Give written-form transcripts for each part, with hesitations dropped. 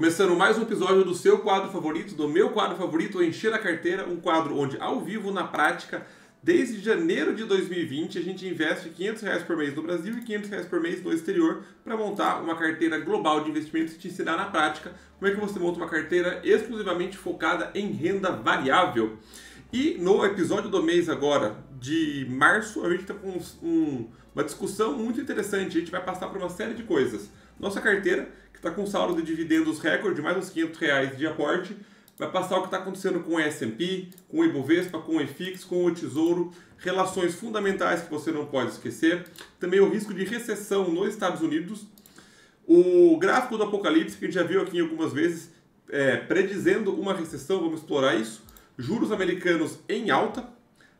Começando mais um episódio do seu quadro favorito, do meu quadro favorito, Encher a Carteira, um quadro onde, ao vivo, na prática, desde janeiro de 2020, a gente investe R$500 por mês no Brasil e R$500 por mês no exterior para montar uma carteira global de investimentos e te ensinar na prática como é que você monta uma carteira exclusivamente focada em renda variável. E no episódio do mês agora, de março, a gente está com uma discussão muito interessante. A gente vai passar por uma série de coisas. Nossa carteira, que está com saldo de dividendos recorde, mais uns R$500 de aporte, vai passar o que está acontecendo com o S&P, com o Ibovespa, com o IFIX, com o Tesouro, relações fundamentais que você não pode esquecer, também o risco de recessão nos Estados Unidos, o gráfico do apocalipse, que a gente já viu aqui algumas vezes, predizendo uma recessão, vamos explorar isso, juros americanos em alta,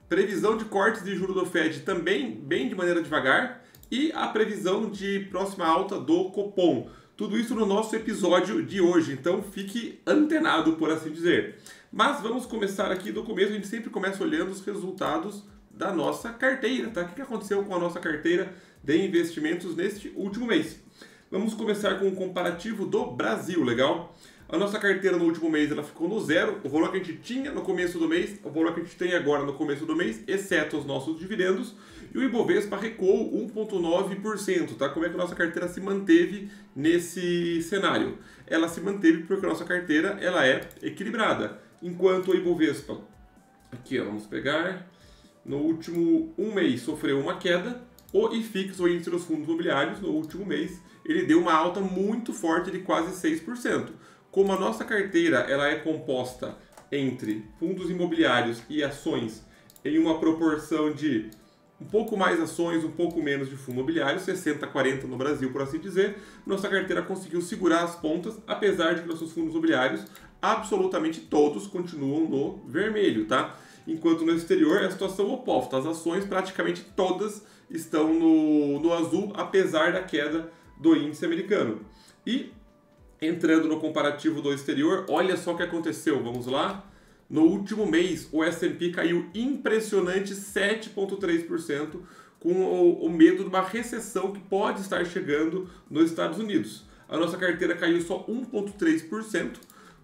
previsão de cortes de juros do Fed também bem de maneira devagar e a previsão de próxima alta do Copom. Tudo isso no nosso episódio de hoje, então fique antenado, por assim dizer. Mas vamos começar aqui do começo, a gente sempre começa olhando os resultados da nossa carteira, tá? O que aconteceu com a nossa carteira de investimentos neste último mês? Vamos começar com um comparativo do Brasil, legal? A nossa carteira no último mês ela ficou no zero, o valor que a gente tinha no começo do mês, o valor que a gente tem agora no começo do mês, exceto os nossos dividendos, e o Ibovespa recuou 1,9%, tá? Como é que a nossa carteira se manteve nesse cenário? Ela se manteve porque a nossa carteira ela é equilibrada, enquanto o Ibovespa, aqui ó, vamos pegar, no último mês sofreu uma queda, o IFIX, o índice dos fundos imobiliários, no último mês, ele deu uma alta muito forte de quase 6%. Como a nossa carteira ela é composta entre fundos imobiliários e ações em uma proporção de um pouco mais ações, um pouco menos de fundo imobiliário, 60-40 no Brasil, por assim dizer, nossa carteira conseguiu segurar as pontas, apesar de que nossos fundos imobiliários, absolutamente todos, continuam no vermelho, tá? Enquanto no exterior é a situação oposta, as ações praticamente todas estão no azul, apesar da queda do índice americano. E entrando no comparativo do exterior, olha só o que aconteceu, vamos lá. No último mês, o S&P caiu impressionante 7,3%, com o medo de uma recessão que pode estar chegando nos Estados Unidos. A nossa carteira caiu só 1,3%,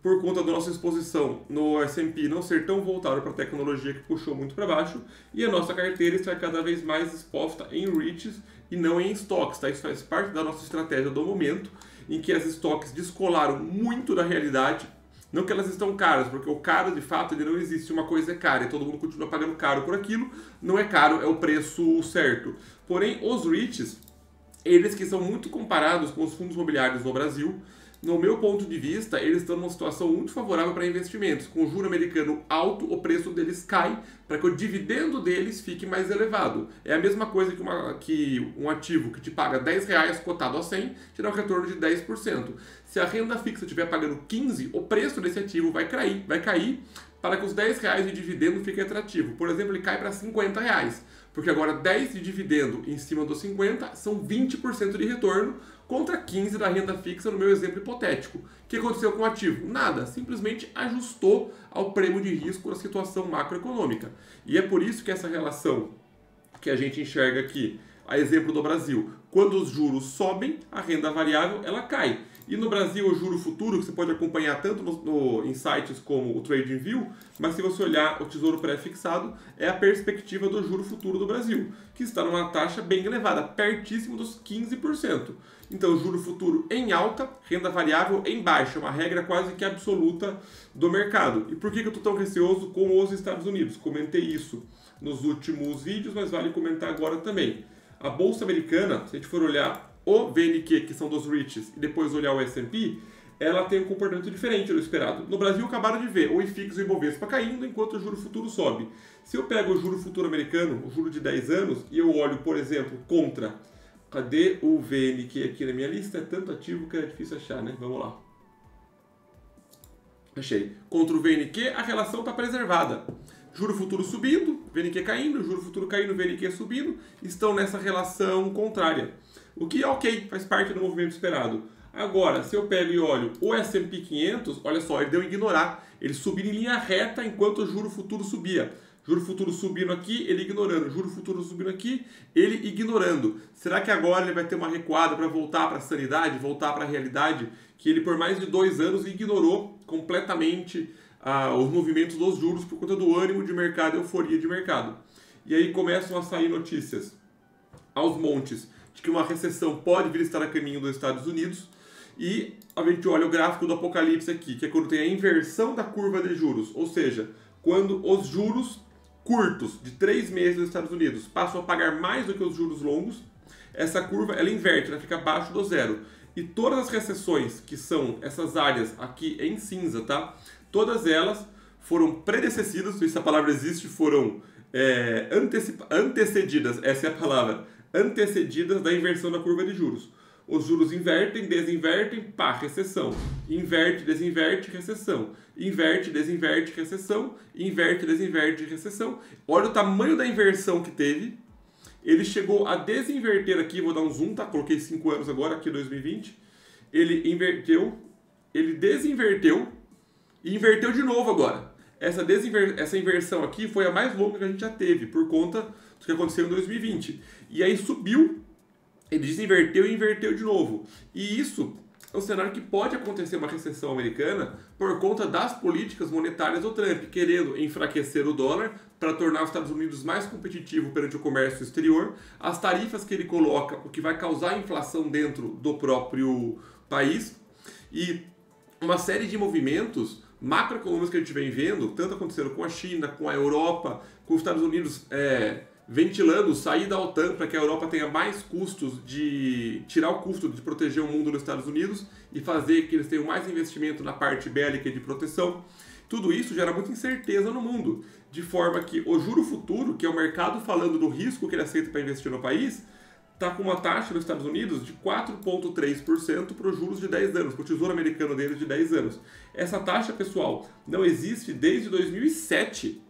por conta da nossa exposição no S&P não ser tão voltado para a tecnologia que puxou muito para baixo, e a nossa carteira está cada vez mais exposta em REITs e não em estoques, tá? Isso faz parte da nossa estratégia do momento, em que as estoques descolaram muito da realidade. Não que elas estão caras, porque o caro de fato ele não existe, uma coisa é cara e todo mundo continua pagando caro por aquilo, não é caro, é o preço certo. Porém, os REITs, eles que são muito comparados com os fundos imobiliários no Brasil, no meu ponto de vista, eles estão numa situação muito favorável para investimentos. Com o juro americano alto, o preço deles cai para que o dividendo deles fique mais elevado. É a mesma coisa que um ativo que te paga R$10 cotado a 100, te dá um retorno de 10%. Se a renda fixa estiver pagando 15, o preço desse ativo vai cair para que os R$10 de dividendo fiquem atrativo. Por exemplo, ele cai para R$50, porque agora 10 de dividendo em cima dos 50 são 20% de retorno, contra 15 da renda fixa no meu exemplo hipotético. O que aconteceu com o ativo? Nada, simplesmente ajustou ao prêmio de risco da situação macroeconômica. E é por isso que essa relação que a gente enxerga aqui, a exemplo do Brasil, quando os juros sobem, a renda variável ela cai. E no Brasil, o juro futuro, que você pode acompanhar tanto em sites como o TradingView, mas se você olhar o Tesouro Pré-Fixado, é a perspectiva do juro futuro do Brasil, que está numa taxa bem elevada, pertíssimo dos 15%. Então, juro futuro em alta, renda variável em baixa, uma regra quase que absoluta do mercado. E por que eu estou tão receoso com os Estados Unidos? Comentei isso nos últimos vídeos, mas vale comentar agora também. A Bolsa Americana, se a gente for olhar o VNQ, que são dos REITs, e depois olhar o S&P, ela tem um comportamento diferente do esperado. No Brasil, acabaram de ver o IFIX e o Ibovespa caindo, enquanto o juro futuro sobe. Se eu pego o juro futuro americano, o juro de 10 anos, e eu olho, por exemplo, contra... Cadê o VNQ aqui na minha lista? É tanto ativo que é difícil achar, né? Vamos lá. Achei. Contra o VNQ, a relação está preservada. Juro futuro subindo, VNQ caindo, juro futuro caindo, VNQ subindo, estão nessa relação contrária. O que é ok, faz parte do movimento esperado. Agora, se eu pego e olho o S&P 500, olha só, ele deu ignorar. Ele subiu em linha reta enquanto o juro futuro subia. Juro futuro subindo aqui, ele ignorando. Juro futuro subindo aqui, ele ignorando. Será que agora ele vai ter uma recuada para voltar para a sanidade, voltar para a realidade? Que ele por mais de 2 anos ignorou completamente os movimentos dos juros por conta do ânimo de mercado, euforia de mercado. E aí começam a sair notícias aos montes de que uma recessão pode vir a estar a caminho dos Estados Unidos. E a gente olha o gráfico do apocalipse aqui, que é quando tem a inversão da curva de juros, ou seja, quando os juros curtos de 3 meses nos Estados Unidos passam a pagar mais do que os juros longos, essa curva ela inverte, ela fica abaixo do zero. E todas as recessões, que são essas áreas aqui em cinza, tá? Todas elas foram predecessidas, se essa palavra existe, foram antecedidas, essa é a palavra, antecedidas da inversão da curva de juros. Os juros invertem, desinvertem, pá, recessão. Inverte, desinverte, recessão. Inverte, desinverte, recessão. Inverte, desinverte, recessão. Olha o tamanho da inversão que teve. Ele chegou a desinverter aqui, vou dar um zoom, tá? Coloquei 5 anos agora, aqui 2020. Ele inverteu, ele desinverteu e inverteu de novo agora. Essa inversão aqui foi a mais longa que a gente já teve, por conta do que aconteceu em 2020. E aí subiu, ele desinverteu e inverteu de novo. E isso é um cenário que pode acontecer uma recessão americana por conta das políticas monetárias do Trump, querendo enfraquecer o dólar para tornar os Estados Unidos mais competitivo perante o comércio exterior. As tarifas que ele coloca, o que vai causar inflação dentro do próprio país. E uma série de movimentos macroeconômicos que a gente vem vendo, tanto acontecendo com a China, com a Europa, com os Estados Unidos ventilando sair da OTAN para que a Europa tenha mais custos de tirar o custo de proteger o mundo dos Estados Unidos e fazer que eles tenham mais investimento na parte bélica e de proteção. Tudo isso gera muita incerteza no mundo, de forma que o juro futuro, que é o mercado falando do risco que ele aceita para investir no país, está com uma taxa nos Estados Unidos de 4,3% para os juros de 10 anos, para o tesouro americano deles de 10 anos. Essa taxa, pessoal, não existe desde 2007.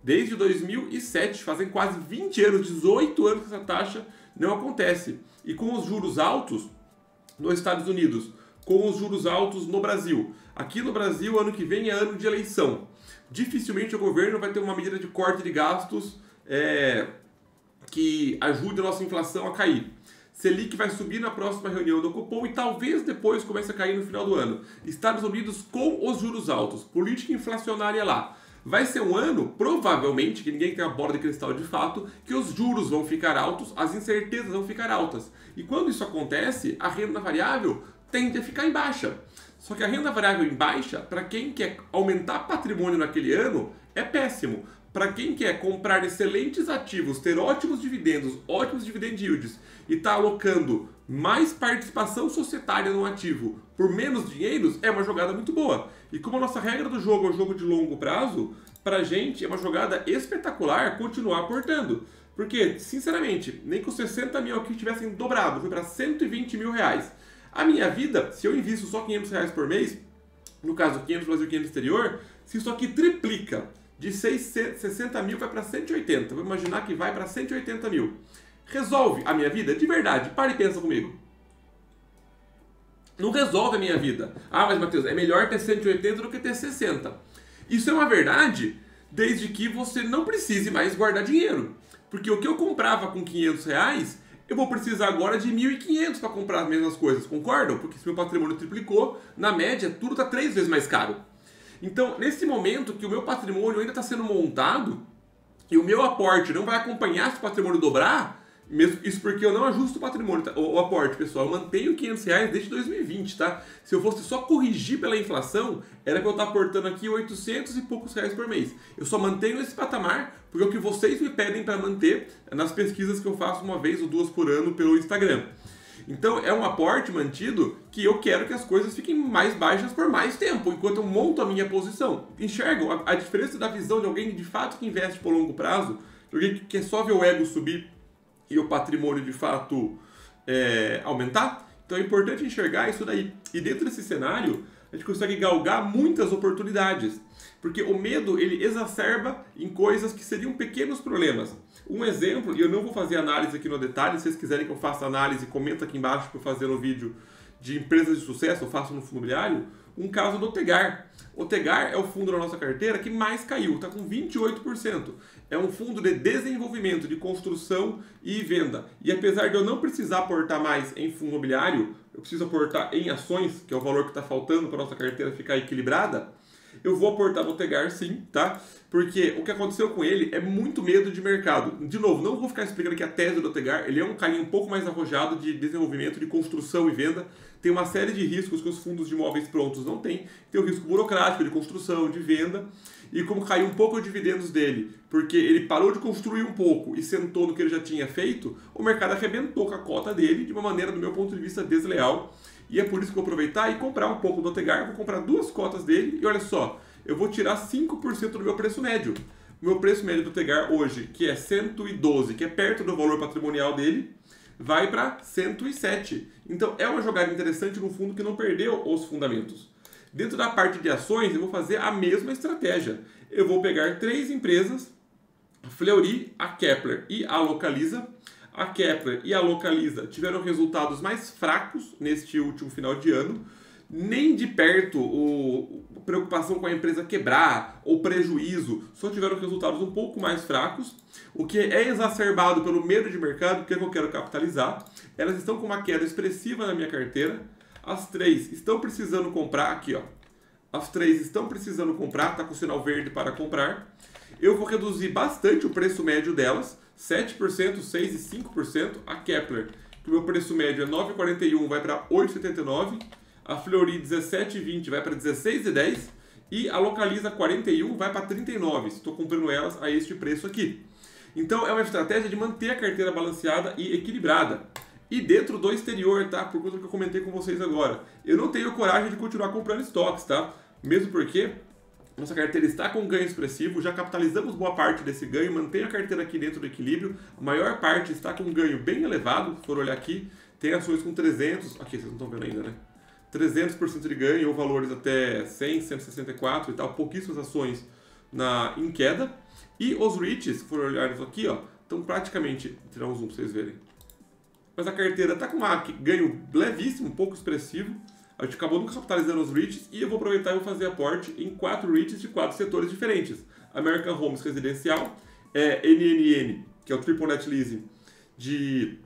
Desde 2007, fazem quase 20 anos, 18 anos que essa taxa não acontece. E com os juros altos nos Estados Unidos, com os juros altos no Brasil. Aqui no Brasil, ano que vem é ano de eleição. Dificilmente o governo vai ter uma medida de corte de gastos que ajude a nossa inflação a cair. Selic vai subir na próxima reunião do Copom e talvez depois comece a cair no final do ano. Estados Unidos com os juros altos, política inflacionária lá. Vai ser um ano, provavelmente, que ninguém tem a bola de cristal de fato, que os juros vão ficar altos, as incertezas vão ficar altas. E quando isso acontece, a renda variável tende a ficar em baixa. Só que a renda variável em baixa, para quem quer aumentar patrimônio naquele ano, é péssimo. Para quem quer comprar excelentes ativos, ter ótimos dividendos yields e está alocando mais participação societária no ativo por menos dinheiros, é uma jogada muito boa. E como a nossa regra do jogo é o jogo de longo prazo, para a gente é uma jogada espetacular continuar aportando. Porque, sinceramente, nem que os 60 mil aqui tivessem dobrado, foi para 120 mil reais. A minha vida, se eu invisto só 500 reais por mês, no caso 500 no Brasil e 500 no exterior, se isso aqui triplica, de 60 mil vai para 180, vou imaginar que vai para 180 mil. Resolve a minha vida? De verdade, para e pensa comigo. Não resolve a minha vida. Ah, mas Matheus, é melhor ter 180 do que ter 60. Isso é uma verdade desde que você não precise mais guardar dinheiro. Porque o que eu comprava com 500 reais, eu vou precisar agora de 1.500 para comprar as mesmas coisas, concordam? Porque se meu patrimônio triplicou, na média, tudo está 3 vezes mais caro. Então, nesse momento que o meu patrimônio ainda está sendo montado e o meu aporte não vai acompanhar se o patrimônio dobrar, mesmo isso porque eu não ajusto o patrimônio, tá? O aporte, pessoal, eu mantenho 500 reais desde 2020, tá? Se eu fosse só corrigir pela inflação, era que eu estar aportando aqui 800 e poucos reais por mês. Eu só mantenho esse patamar porque é o que vocês me pedem para manter nas pesquisas que eu faço uma vez ou duas por ano pelo Instagram. Então é um aporte mantido que eu quero que as coisas fiquem mais baixas por mais tempo, enquanto eu monto a minha posição. Enxergam a diferença da visão de alguém de fato que investe por longo prazo, de alguém que quer só ver o ego subir e o patrimônio de fato aumentar? Então é importante enxergar isso daí. E dentro desse cenário, a gente consegue galgar muitas oportunidades. Porque o medo, ele exacerba em coisas que seriam pequenos problemas. Um exemplo, e eu não vou fazer análise aqui no detalhe, se vocês quiserem que eu faça análise, comenta aqui embaixo para eu fazer no vídeo de empresas de sucesso, eu faço no fundo imobiliário. um caso do Tegar. O Tegar é o fundo da nossa carteira que mais caiu, está com 28%. É um fundo de desenvolvimento, de construção e venda. E apesar de eu não precisar aportar mais em fundo imobiliário, eu preciso aportar em ações, que é o valor que está faltando para a nossa carteira ficar equilibrada, eu vou aportar no Tegar sim, tá? Porque o que aconteceu com ele é muito medo de mercado. De novo, não vou ficar explicando aqui a tese do Tegar, ele é um caminho um pouco mais arrojado de desenvolvimento, de construção e venda. Tem uma série de riscos que os fundos de imóveis prontos não têm. Tem o risco burocrático de construção, de venda. E como caiu um pouco os dividendos dele, porque ele parou de construir um pouco e sentou no que ele já tinha feito, o mercado arrebentou com a cota dele de uma maneira, do meu ponto de vista, desleal. E é por isso que eu vou aproveitar e comprar um pouco do Tegar, vou comprar 2 cotas dele e olha só, eu vou tirar 5% do meu preço médio. O meu preço médio do Tegar hoje, que é 112, que é perto do valor patrimonial dele, vai para 107. Então é uma jogada interessante num fundo que não perdeu os fundamentos. Dentro da parte de ações, eu vou fazer a mesma estratégia. Eu vou pegar 3 empresas, a Fleury, a Kepler e a Localiza. A Kepler e a Localiza tiveram resultados mais fracos neste último final de ano. Nem de perto a preocupação com a empresa quebrar ou prejuízo, só tiveram resultados um pouco mais fracos, o que é exacerbado pelo medo de mercado, que é que eu quero capitalizar. Elas estão com uma queda expressiva na minha carteira. As 3 estão precisando comprar, aqui ó, as 3 estão precisando comprar, está com o sinal verde para comprar. Eu vou reduzir bastante o preço médio delas, 7%, 6% e 5%. A Kepler, que o meu preço médio é 9,41, vai para 8,79. A Fleury 17,20 vai para 16,10 e a Localiza 41 vai para 39. Estou comprando elas a este preço aqui. Então é uma estratégia de manter a carteira balanceada e equilibrada. E dentro do exterior, tá? Por conta que eu comentei com vocês agora. Eu não tenho coragem de continuar comprando estoques, tá? Mesmo porque nossa carteira está com ganho expressivo, já capitalizamos boa parte desse ganho, mantém a carteira aqui dentro do equilíbrio. A maior parte está com um ganho bem elevado, se for olhar aqui. Tem ações com 300, aqui vocês não estão vendo ainda, né? 300% de ganho, ou valores até 100, 164 e tal, pouquíssimas ações em queda. E os REITs, se for olhar isso aqui, ó, estão praticamente, vou tirar um zoom para vocês verem. Mas a carteira está com um ganho levíssimo, um pouco expressivo. A gente acabou nunca capitalizando os REITs e eu vou aproveitar e vou fazer aporte em 4 REITs de 4 setores diferentes. American Homes Residencial, NNN, que é o Triple Net Leasing de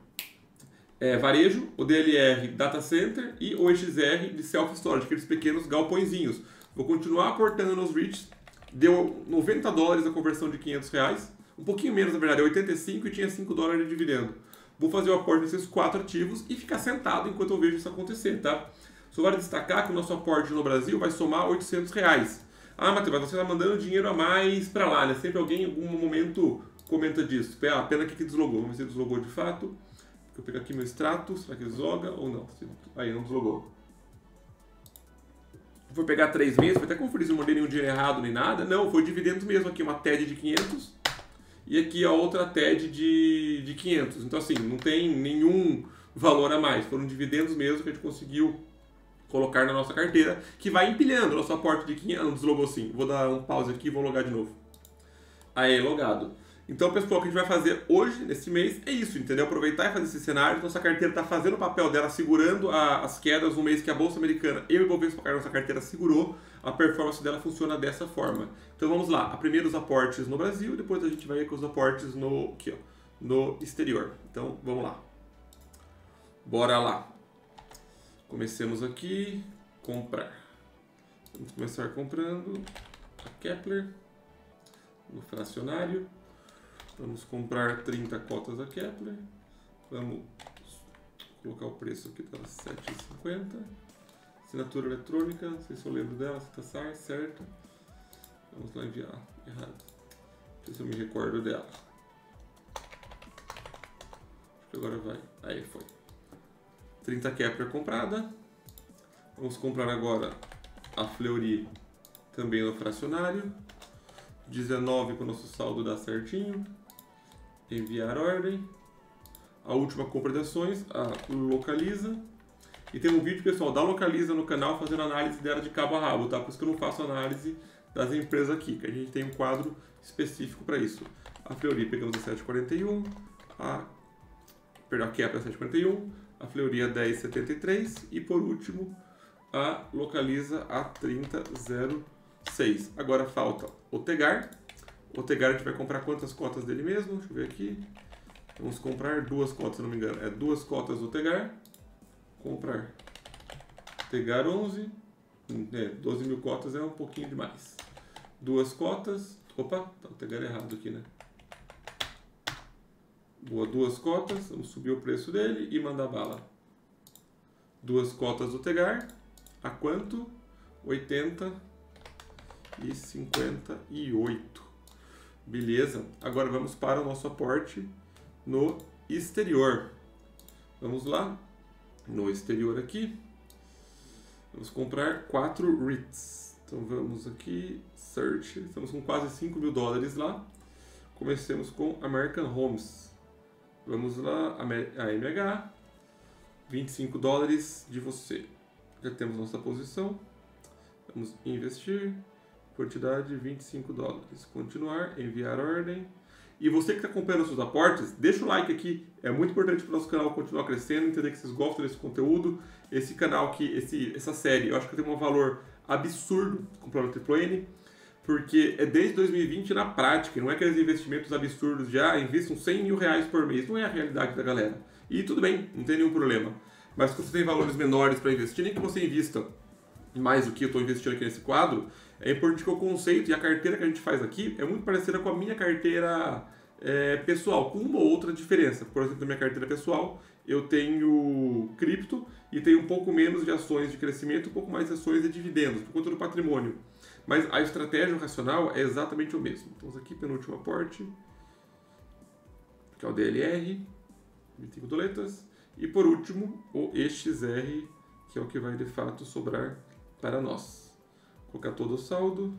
varejo, o DLR Data Center e o EXR de Self Storage, aqueles pequenos galpõezinhos. Vou continuar aportando nos REITs, deu $90 a conversão de R$500, um pouquinho menos na verdade, 85 e tinha $5 de dividendo. Vou fazer o aporte nesses 4 ativos e ficar sentado enquanto eu vejo isso acontecer, tá? Só vale destacar que o nosso aporte no Brasil vai somar R$800. Ah, Matheus, mas você está mandando dinheiro a mais para lá, né? Sempre alguém em algum momento comenta disso. Ah, pena que deslogou. Vamos ver se deslogou de fato. Eu pego aqui meu extrato, será que desloga ou não? Aí, não deslogou. Vou pegar 3 meses, vou até conferir se não mandei nenhum dinheiro errado nem nada. Não, foi dividendos mesmo aqui, uma TED de 500 e aqui a outra TED de 500. Então assim, não tem nenhum valor a mais, foram dividendos mesmo que a gente conseguiu colocar na nossa carteira, que vai empilhando o nosso aporte de 500. Não deslogou sim, vou dar um pause aqui e vou logar de novo. Aí, logado. Então, pessoal, o que a gente vai fazer hoje, nesse mês, é isso, entendeu? Aproveitar e fazer esse cenário. Nossa carteira está fazendo o papel dela, segurando as quedas no mês que a Bolsa Americana e o Ibovespa, nossa carteira segurou. A performance dela funciona dessa forma. Então, vamos lá. Primeiro os aportes no Brasil, depois a gente vai com os aportes no exterior. Então, vamos lá. Bora lá. Comecemos aqui. Comprar. Vamos começar comprando a Kepler no fracionário. Vamos comprar 30 cotas da Kepler. Vamos colocar o preço aqui, tá R$7,50. Assinatura eletrônica, não sei se eu lembro dela, se tá certo. Vamos lá enviar, errado. Não sei se eu me recordo dela. Acho que agora vai. Aí foi. 30 Kepler comprada. Vamos comprar agora a Fleury também no fracionário. 19 para o nosso saldo dar certinho. Enviar ordem. A última compra de ações, a Localiza. E tem um vídeo, pessoal, da Localiza no canal fazendo análise dela de cabo a rabo, tá? Por isso que eu não faço análise das empresas aqui, que a gente tem um quadro específico para isso. A Fleury pegamos a 7,41, a Kepler a 7,41, a Fleury a 10,73 e por último a localiza a 3006. Agora falta o Tegar. O Tegar a gente vai comprar quantas cotas dele mesmo? Deixa eu ver aqui. Vamos comprar 2 cotas, se não me engano. É 2 cotas do Tegar. Comprar Tegar 11. 12 mil cotas é um pouquinho demais. 2 cotas. Opa, tá o Tegar errado aqui, né? Boa, 2 cotas. Vamos subir o preço dele e mandar bala. 2 cotas do Tegar. A quanto? 80 e 58. Beleza. Agora vamos para o nosso aporte no exterior. Vamos lá. No exterior aqui. Vamos comprar 4 REITs. Então vamos aqui. Search. Estamos com quase 5 mil dólares lá. Comecemos com American Homes. Vamos lá. AMH. 25 dólares de você. Já temos nossa posição. Vamos investir. Quantidade 25 dólares. Continuar. Enviar ordem. E você que está acompanhando os seus aportes, deixa o like aqui. É muito importante para o nosso canal continuar crescendo. Entender que vocês gostam desse conteúdo. Esse canal aqui, essa série, eu acho que tem um valor absurdo comprando triplo N. Porque é desde 2020 na prática. Não é aqueles investimentos absurdos de investam 100 mil reais por mês. Não é a realidade da galera. E tudo bem, não tem nenhum problema. Mas quando você tem valores menores para investir, nem que você invista mais do que eu estou investindo aqui nesse quadro, é importante que o conceito e a carteira que a gente faz aqui é muito parecida com a minha carteira pessoal, com uma ou outra diferença. Por exemplo, na minha carteira pessoal, eu tenho cripto e tenho um pouco menos de ações de crescimento, um pouco mais de ações de dividendos, por conta do patrimônio. Mas a estratégia racional é exatamente o mesmo. Então, aqui, penúltimo aporte, que é o DLR, 25 doletas. E por último, o EXR, que é o que vai de fato sobrar para nós. Colocar todo o saldo.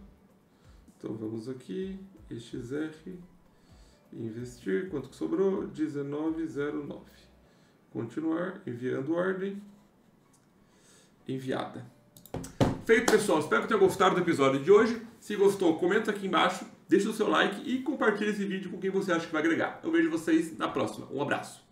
Então vamos aqui, EXR, investir, quanto que sobrou? 19,09. Continuar, enviando ordem, enviada. Feito, pessoal, espero que tenham gostado do episódio de hoje. Se gostou, comenta aqui embaixo, deixa o seu like e compartilha esse vídeo com quem você acha que vai agregar. Eu vejo vocês na próxima. Um abraço.